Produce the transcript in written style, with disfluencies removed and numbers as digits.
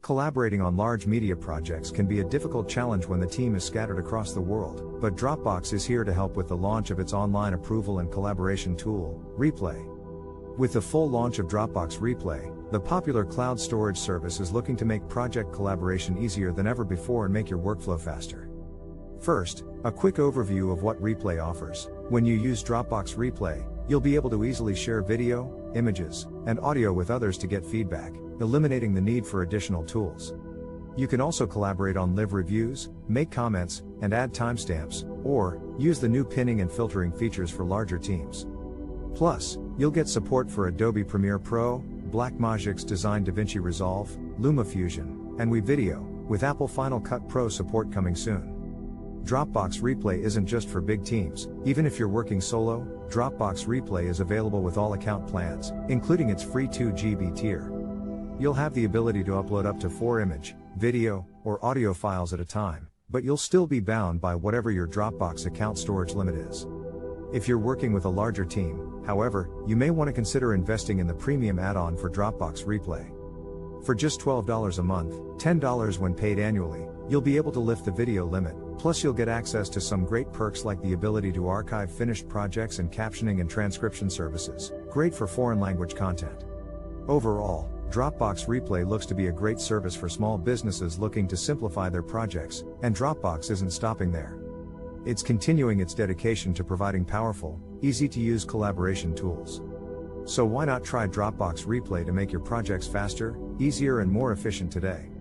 Collaborating on large media projects can be a difficult challenge when the team is scattered across the world, but Dropbox is here to help with the launch of its online approval and collaboration tool, Replay. With the full launch of Dropbox Replay, the popular cloud storage service is looking to make project collaboration easier than ever before and make your workflow faster. First, a quick overview of what Replay offers. When you use Dropbox Replay, you'll be able to easily share video, images, and audio with others to get feedback, eliminating the need for additional tools. You can also collaborate on live reviews, make comments, and add timestamps, or use the new pinning and filtering features for larger teams. Plus, you'll get support for Adobe Premiere Pro, Blackmagic's Design DaVinci Resolve, LumaFusion, and WeVideo, with Apple Final Cut Pro support coming soon. Dropbox Replay isn't just for big teams. Even if you're working solo, Dropbox Replay is available with all account plans, including its free 2 GB tier. You'll have the ability to upload up to 4 image, video, or audio files at a time, but you'll still be bound by whatever your Dropbox account storage limit is. If you're working with a larger team, however, you may want to consider investing in the premium add-on for Dropbox Replay. For just $12 a month, $10 when paid annually, you'll be able to lift the video limit, plus you'll get access to some great perks like the ability to archive finished projects and captioning and transcription services, great for foreign language content. Overall, Dropbox Replay looks to be a great service for small businesses looking to simplify their projects, and Dropbox isn't stopping there. It's continuing its dedication to providing powerful, easy-to-use collaboration tools. So why not try Dropbox Replay to make your projects faster, easier, and more efficient today?